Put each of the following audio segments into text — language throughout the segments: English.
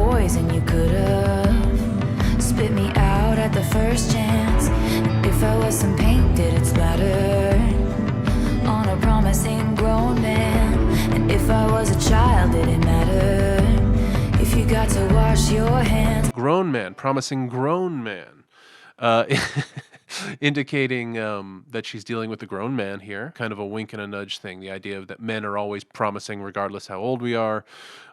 poison, you could have spit me out at the first chance. If I was some paint, did it splatter on a promising grown man? And if I was a child, did it matter if you got to wash your hands? Grown man, promising grown man. Uh, indicating that she's dealing with a grown man here, kind of a wink and a nudge thing. The idea of that men are always promising regardless how old we are,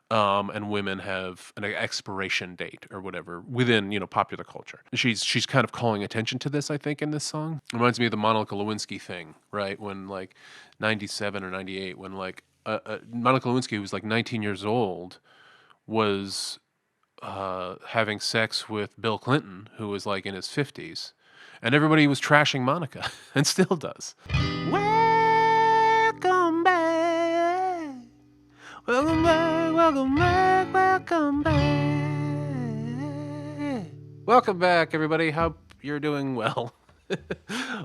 and women have an expiration date or whatever within, popular culture. She's kind of calling attention to this, I think, in this song. Reminds me of the Monica Lewinsky thing, right? When like 97 or 98, when like Monica Lewinsky, who was like 19 years old, was having sex with Bill Clinton, who was like in his 50s. And everybody was trashing Monica, and still does. Welcome back. Welcome back, welcome back, welcome back. Welcome back, everybody. Hope you're doing well.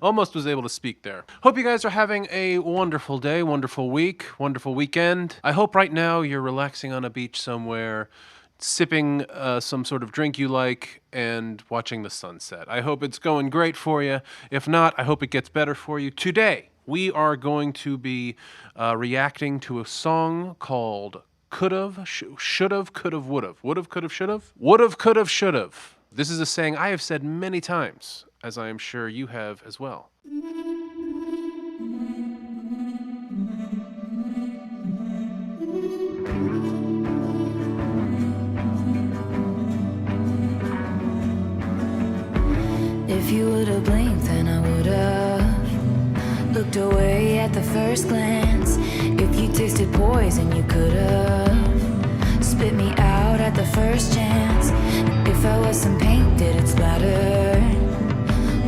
Almost was able to speak there. Hope you guys are having a wonderful day, wonderful week, wonderful weekend. I hope right now you're relaxing on a beach somewhere, sipping some sort of drink you like, and watching the sunset. I hope it's going great for you. If not, I hope it gets better for you. Today, we are going to be reacting to a song called Could've, Should've, Could've, Would've. Would've, could've, should've? Would've, could've, should've. This is a saying I have said many times, as I am sure you have as well. If you would've blinked, then I would've looked away at the first glance. If you tasted poison, you could've spit me out at the first chance. If I was some paint, did it splatter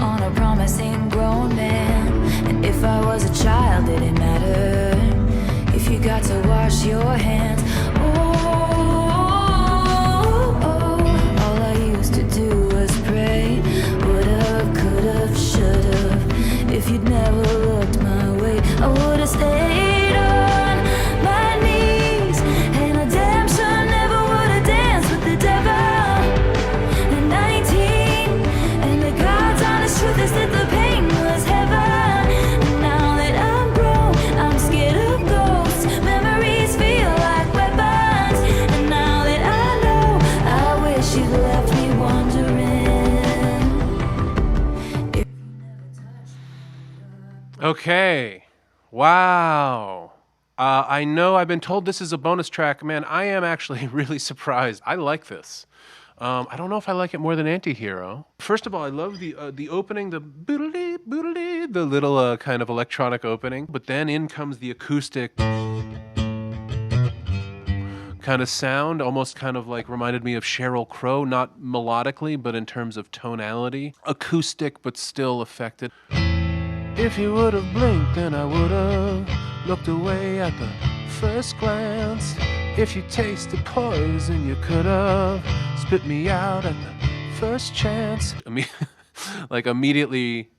on a promising grown man? And if I was a child, did it matter if you got to wash your hands? All I used to do was pray. Would've, could've, should've. If you'd never looked my way, I would've stayed on my knees. And I damn sure never would've danced with the devil at 19. And the God's honest truth is that the pain was heaven. And now that I'm grown, I'm scared of ghosts. Memories feel like weapons. And now that I know, I wish you'd left me wondering. Okay. Wow. I know I've been told this is a bonus track. Man, I am actually really surprised. I like this. I don't know if I like it more than Antihero. First of all, I love the opening, the boodly boodly, the little kind of electronic opening. But then in comes the acoustic kind of sound, almost kind of like reminded me of Sheryl Crow, not melodically, but in terms of tonality. Acoustic, but still affected. If you would have blinked, then I would have looked away at the first glance. If you tasted poison, you could have spit me out at the first chance. I mean, like immediately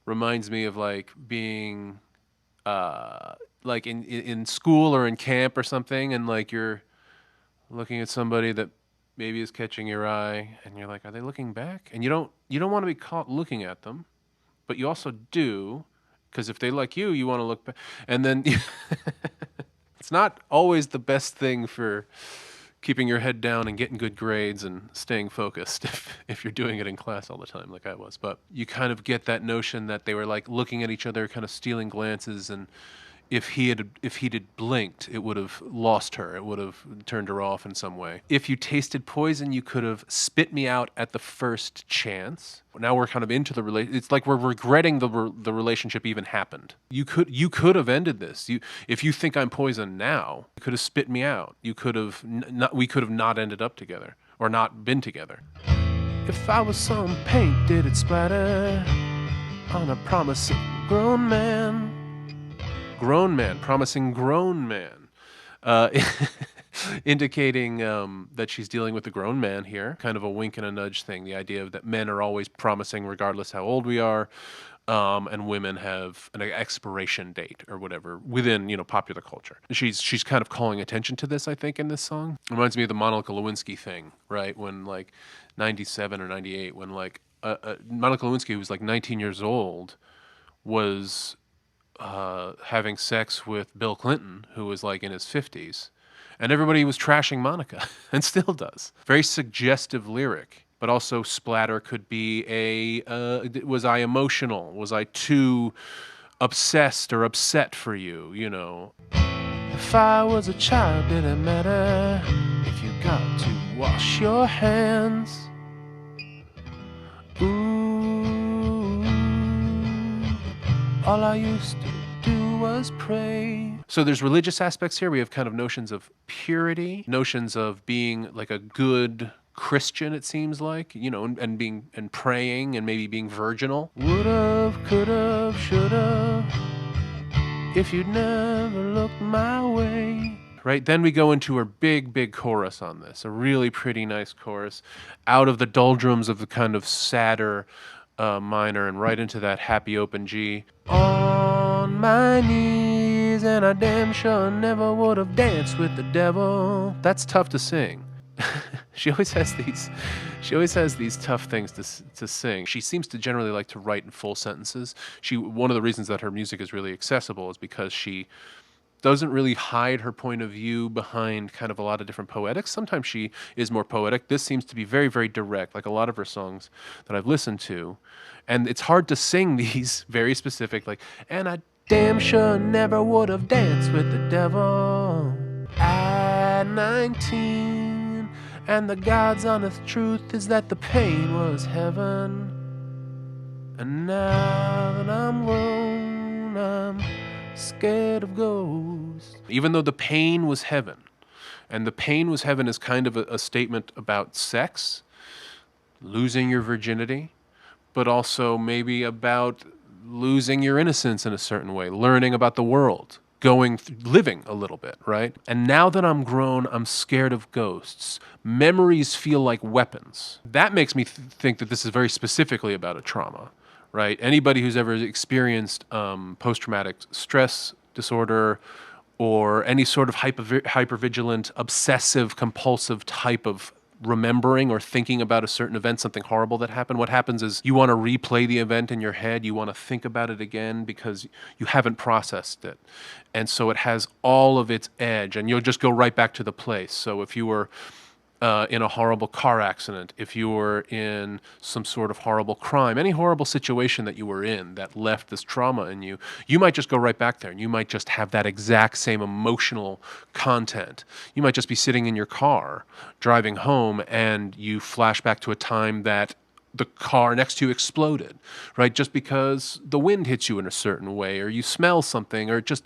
reminds me of like being like in school or in camp or something, and like you're looking at somebody that maybe is catching your eye, and you're like, are they looking back? And you don't want to be caught looking at them. But you also do, because if they like you, you want to look back. And then it's not always the best thing for keeping your head down and getting good grades and staying focused if you're doing it in class all the time like I was. But you kind of get that notion that they were like looking at each other, kind of stealing glances, and if he had blinked, it would have lost her. It would have turned her off in some way. If you tasted poison, you could have spit me out at the first chance. Now we're kind of into the relationship. It's like we're regretting the relationship even happened. You could have ended this. If you think I'm poison now, you could have spit me out. You could have we could have not ended up together or not been together. If I was some paint, did it splatter on a promising grown man? Grown man, promising grown man, indicating that she's dealing with a grown man here, kind of a wink and a nudge thing. The idea of that men are always promising regardless how old we are, and women have an expiration date or whatever within, popular culture. She's kind of calling attention to this, I think, in this song. It reminds me of the Monica Lewinsky thing, right? When like 97 or 98, when like Monica Lewinsky, who was like 19 years old, was having sex with Bill Clinton, who was like in his 50s, and everybody was trashing Monica, and still does. Very suggestive lyric. But also splatter could be was I emotional? Was I too obsessed or upset for you, If I was a child, did it matter if you got to wash your hands? Ooh, all I used to do was pray. So there's religious aspects here. We have kind of notions of purity, notions of being like a good Christian, it seems like, and praying and maybe being virginal. Would've, could've, should've, if you'd never looked my way. Right, then we go into her big chorus on this, a really pretty nice chorus, out of the doldrums of the kind of sadder minor and right into that happy open G. On my knees, and I damn sure never would have danced with the devil. That's tough to sing. She always has these tough things to sing. She seems to generally like to write in full sentences. One of the reasons that her music is really accessible is because she doesn't really hide her point of view behind kind of a lot of different poetics. Sometimes she is more poetic. This seems to be very, very direct, like a lot of her songs that I've listened to. And it's hard to sing these very specific, like, and I damn sure never would have danced with the devil at 19. And the God's honest truth is that the pain was heaven. And now that I'm grown, I'm scared of ghosts. Even though the pain was heaven, and the pain was heaven is kind of a statement about sex, losing your virginity, but also maybe about losing your innocence in a certain way, learning about the world, living a little bit, right? And now that I'm grown, I'm scared of ghosts. Memories feel like weapons. That makes me think that this is very specifically about a trauma, right? Anybody who's ever experienced post-traumatic stress disorder or any sort of hypervigilant, obsessive, compulsive type of remembering or thinking about a certain event, something horrible that happened, what happens is you want to replay the event in your head. You want to think about it again because you haven't processed it. And so it has all of its edge, and you'll just go right back to the place. So if you were in a horrible car accident, if you were in some sort of horrible crime, any horrible situation that you were in that left this trauma in you, you might just go right back there and you might just have that exact same emotional content. You might just be sitting in your car driving home and you flash back to a time that the car next to you exploded, right? Just because the wind hits you in a certain way or you smell something or just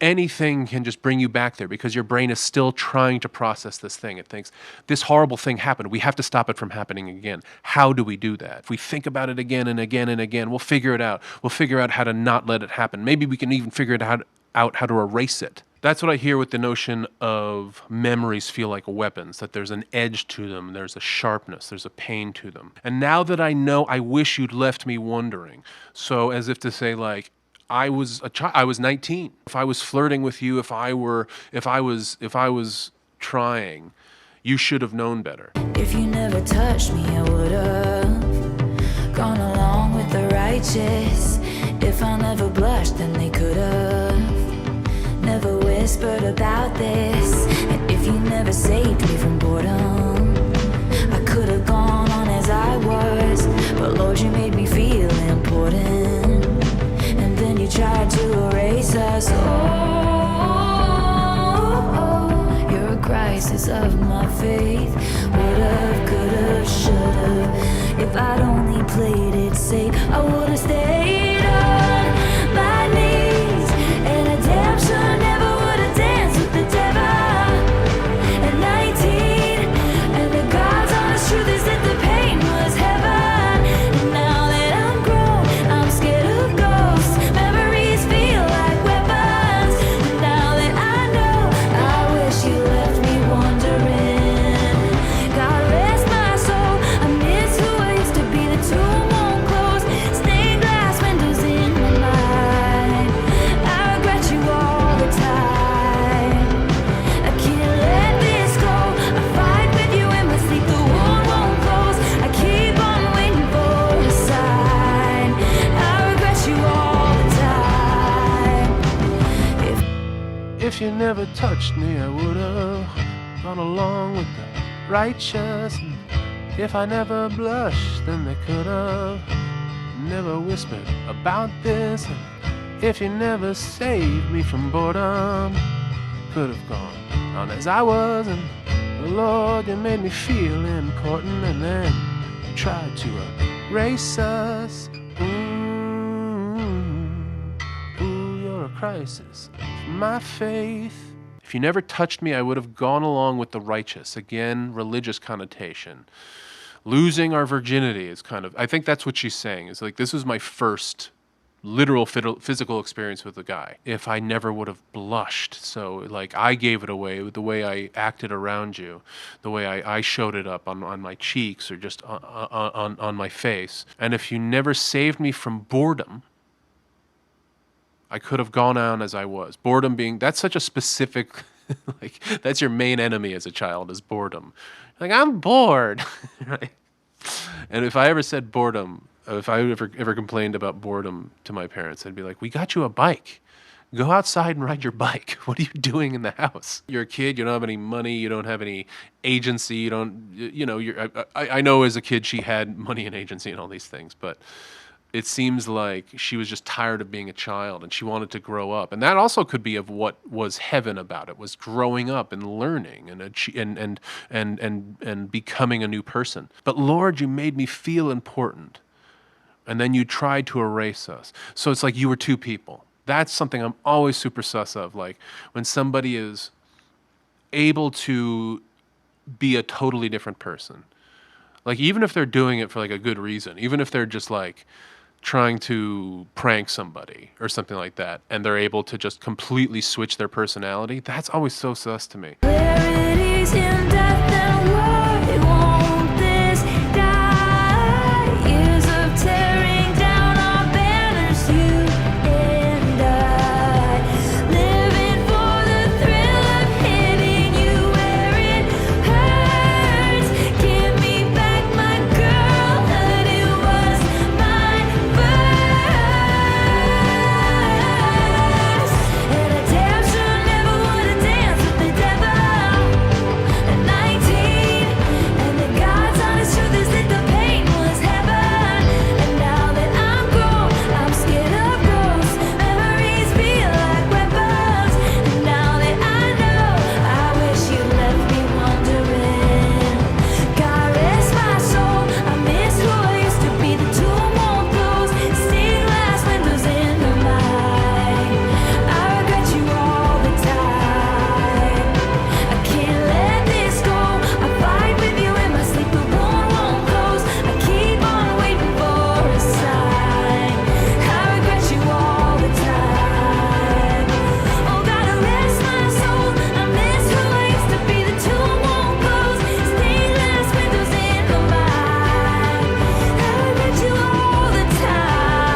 anything can just bring you back there because your brain is still trying to process this thing. It thinks, this horrible thing happened. We have to stop it from happening again. How do we do that? If we think about it again and again and again, we'll figure it out. We'll figure out how to not let it happen. Maybe we can even figure out how to erase it. That's what I hear with the notion of memories feel like weapons, that there's an edge to them, there's a sharpness, there's a pain to them. And now that I know, I wish you'd left me wondering. So as if to say, like, I was a child. I was 19. If I was flirting with you, if I was trying, you should have known better. If you never touched me, I would have gone along with the righteous. If I never blushed, then they could have never whispered about this. And if you never saved me from boredom, I could have gone on as I was. But Lord, you made me feel important. You tried to erase us. Oh, you're a crisis of my faith. Would've, could've, should've. If I'd only played it safe, I would've stayed on my knees. And I damn sure never would've danced with the devil at 19. And the God's honest truth is that the pain was heaven. And now that I'm grown, I'm scared of ghosts. Feel like weapons. And now that I know, I wish you left me wondering. God rest my soul, I miss who I used to be. The tomb won't close, stained glass windows touched me, I would have gone along with the righteous. And if I never blushed, then they could have never whispered about this. And if you never saved me from boredom, could have gone on as I was. And Lord, you made me feel important, and then you tried to erase us. Ooh, you're a crisis for my faith. If you never touched me, I would have gone along with the righteous. Again, religious connotation. Losing our virginity is kind of, I think that's what she's saying. It's like, this was my first literal physical experience with a guy. If I never would have blushed, so like I gave it away with the way I acted around you, the way I showed it up on my cheeks or just on my face. And if you never saved me from boredom, I could have gone on as I was. Boredom being, that's such a specific, like, that's your main enemy as a child, is boredom. Like, I'm bored, right? And if I ever said boredom, if I ever complained about boredom to my parents, I'd be like, we got you a bike. Go outside and ride your bike. What are you doing in the house? You're a kid, you don't have any money, you don't have any agency, you don't, you know, I know as a kid she had money and agency and all these things, but it seems like she was just tired of being a child and she wanted to grow up. And that also could be of what was heaven about it, was growing up and learning and becoming a new person. But Lord, you made me feel important. And then you tried to erase us. So it's like you were two people. That's something I'm always super sus of. Like when somebody is able to be a totally different person. Like even if they're doing it for like a good reason, even if they're just like trying to prank somebody or something like that, and they're able to just completely switch their personality, that's always so sus to me. Where it is in death and why won't this die? Years of tearing down our banners, you and I, living for the thrill of hitting you where it hurts. Give me back my girlhood, it was mine first. And I damn sure never would have danced with the devil at 19. And the God's honest truth is that the pain was heaven. And now that I'm grown, I'm scared of ghosts. Memories feel like weapons. And now that I know, I wish you left me wondering. God rest my soul, I miss who I used to be. The tomb won't close, stained glass windows in the night. I regret you all the time. I can't let this go. I fight with you in my sleep, the wound won't close. I keep on waiting for a sign. I regret you all the time. Oh, gotta rest my soul, I miss who I used to be. The tomb won't close, stained glass windows in the night. I regret you all the time.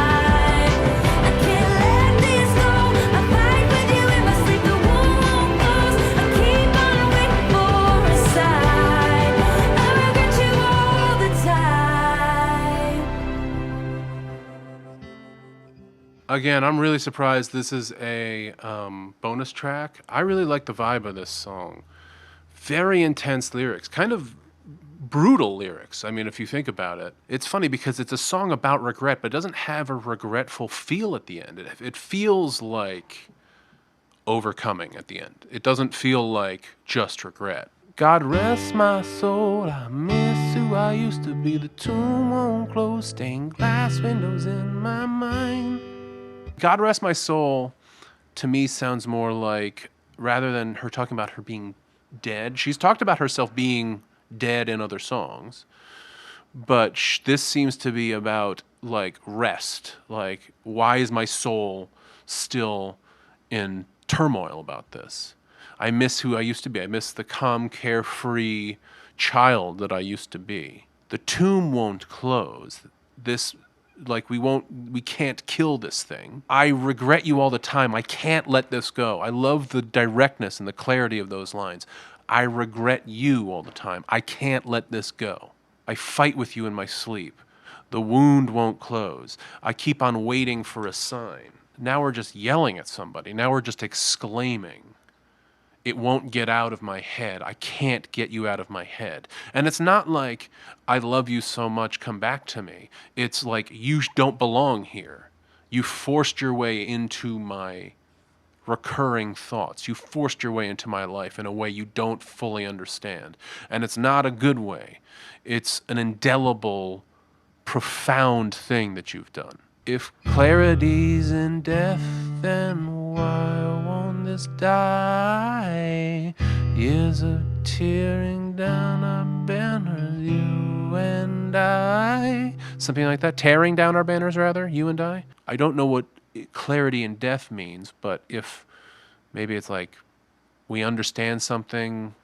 I can't let this go. I fight with you in my sleep, the wound won't close. I keep on waiting for a sign. I regret you all the time. Again, I'm really surprised this is a bonus track. I really like the vibe of this song. Very intense lyrics, kind of brutal lyrics. I mean, if you think about it, it's funny because it's a song about regret, but it doesn't have a regretful feel at the end. It feels like overcoming at the end. It doesn't feel like just regret. God rest my soul, I miss who I used to be. The tomb won't close, stained glass windows in my mind. God rest my soul, to me, sounds more like, rather than her talking about her being dead, she's talked about herself being dead in other songs, but this seems to be about like rest. Like, why is my soul still in turmoil about this? I miss who I used to be. I miss the calm, carefree child that I used to be. The tomb won't close. This, like, we can't kill this thing. I regret you all the time. I can't let this go. I love the directness and the clarity of those lines. I regret you all the time. I can't let this go. I fight with you in my sleep. The wound won't close. I keep on waiting for a sign. Now we're just yelling at somebody. Now we're just exclaiming. It won't get out of my head. I can't get you out of my head. And it's not like, I love you so much, come back to me. It's like, you don't belong here. You forced your way into my recurring thoughts. You forced your way into my life in a way you don't fully understand. And it's not a good way. It's an indelible, profound thing that you've done. If clarity's in death, then why won't this die? Years of tearing down our banners, you and I. Something like that. Tearing down our banners, rather, you and I. I don't know what clarity in death means, but if maybe it's like we understand something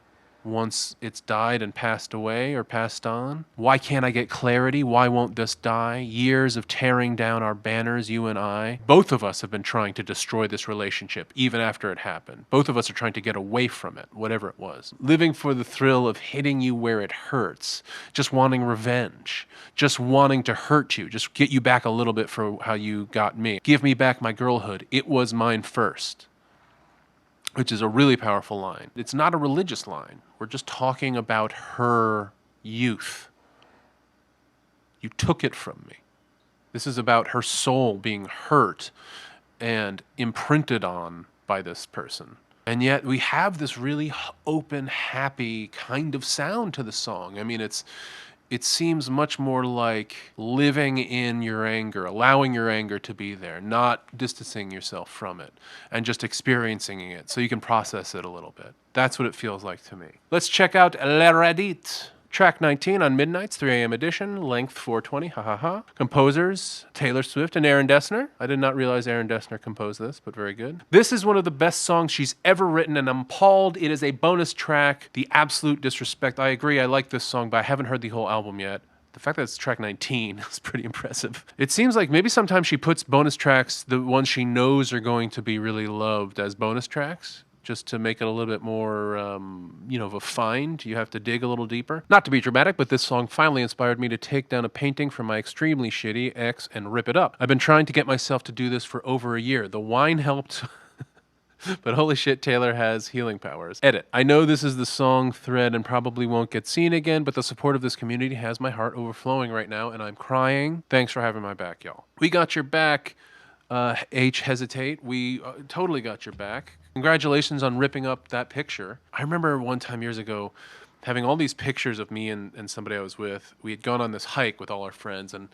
once it's died and passed away or passed on. Why can't I get clarity? Why won't this die? Years of tearing down our banners, you and I. Both of us have been trying to destroy this relationship, even after it happened. Both of us are trying to get away from it, whatever it was. Living for the thrill of hitting you where it hurts, just wanting revenge, just wanting to hurt you, just get you back a little bit for how you got me. Give me back my girlhood. It was mine first. Which is a really powerful line. It's not a religious line. We're just talking about her youth. You took it from me. This is about her soul being hurt and imprinted on by this person. And yet we have this really open, happy kind of sound to the song. I mean, it seems much more like living in your anger, allowing your anger to be there, not distancing yourself from it, and just experiencing it so you can process it a little bit. That's what it feels like to me. Let's check out Le Radit. Track 19 on Midnight's 3 a.m. edition, length 420, ha ha ha. Composers, Taylor Swift and Aaron Dessner. I did not realize Aaron Dessner composed this, but very good. This is one of the best songs she's ever written, and I'm appalled it is a bonus track. The absolute disrespect. I agree, I like this song, but I haven't heard the whole album yet. The fact that it's track 19 is pretty impressive. It seems like maybe sometimes she puts bonus tracks, the ones she knows are going to be really loved, as bonus tracks, just to make it a little bit more, of a find. You have to dig a little deeper. Not to be dramatic, but this song finally inspired me to take down a painting from my extremely shitty ex and rip it up. I've been trying to get myself to do this for over a year. The wine helped, but holy shit, Taylor has healing powers. Edit. I know this is the song thread and probably won't get seen again, but the support of this community has my heart overflowing right now, and I'm crying. Thanks for having my back, y'all. We got your back, H. Hesitate. We totally got your back. Congratulations on ripping up that picture. I remember one time years ago having all these pictures of me and somebody I was with. We had gone on this hike with all our friends, and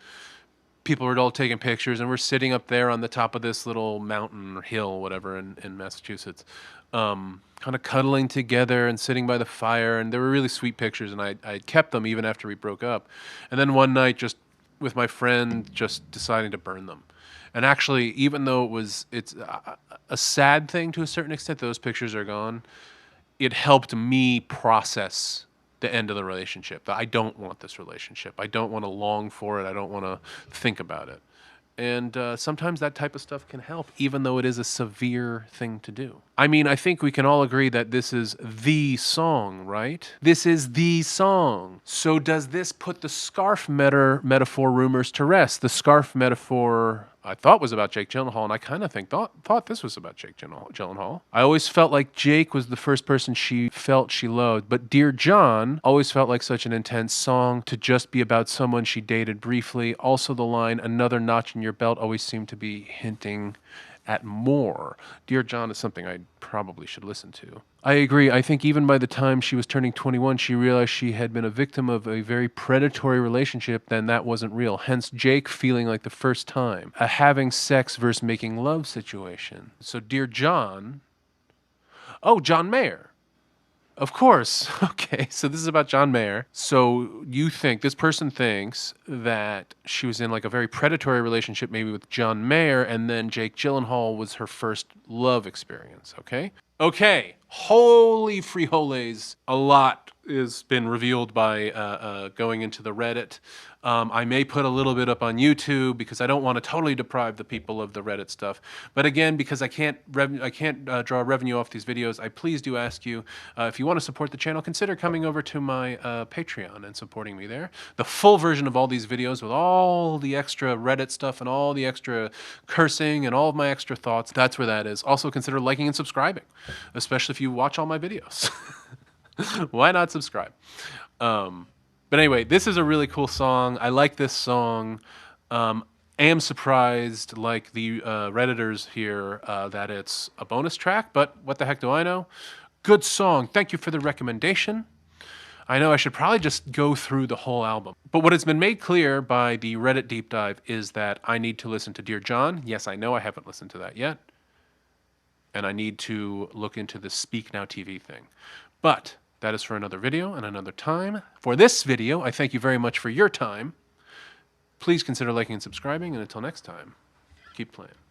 people were all taking pictures, and we're sitting up there on the top of this little mountain or hill, whatever, in Massachusetts, kind of cuddling together and sitting by the fire. And they were really sweet pictures, and I kept them even after we broke up. And then one night, just with my friend, just deciding to burn them. And actually, even though it's a sad thing to a certain extent, those pictures are gone, it helped me process the end of the relationship. That I don't want this relationship. I don't want to long for it. I don't want to think about it. And sometimes that type of stuff can help, even though it is a severe thing to do. I mean, I think we can all agree that this is the song, right? This is the song. So does this put the scarf metaphor rumors to rest? The scarf metaphor I thought was about Jake Gyllenhaal, and I kind of thought this was about Jake Gyllenhaal. I always felt like Jake was the first person she felt she loved, but Dear John always felt like such an intense song to just be about someone she dated briefly. Also the line, another notch in your belt, always seemed to be hinting at more. Dear John is something I probably should listen to. I agree. I think even by the time she was turning 21, she realized she had been a victim of a very predatory relationship, then that wasn't real. Hence, Jake feeling like the first time. A having sex versus making love situation. So, Dear John... Oh, John Mayer. Of course. Okay, so this is about John Mayer. So this person thinks that she was in like a very predatory relationship maybe with John Mayer, and then Jake Gyllenhaal was her first love experience, okay? Okay, holy frijoles, a lot has been revealed by going into the Reddit. I may put a little bit up on YouTube because I don't want to totally deprive the people of the Reddit stuff. But again, because I can't draw revenue off these videos, I please do ask you, if you want to support the channel, consider coming over to my Patreon and supporting me there. The full version of all these videos with all the extra Reddit stuff and all the extra cursing and all of my extra thoughts, that's where that is. Also consider liking and subscribing. especially if you watch all my videos. Why not subscribe? But anyway, this is a really cool song. I like this song. Am surprised, like the Redditors here, that it's a bonus track, but what the heck do I know? Good song. Thank you for the recommendation. I know I should probably just go through the whole album. But what has been made clear by the Reddit deep dive is that I need to listen to Dear John. Yes, I know I haven't listened to that yet. And I need to look into the Speak Now TV thing. But that is for another video and another time. For this video, I thank you very much for your time. Please consider liking and subscribing, and until next time, keep playing.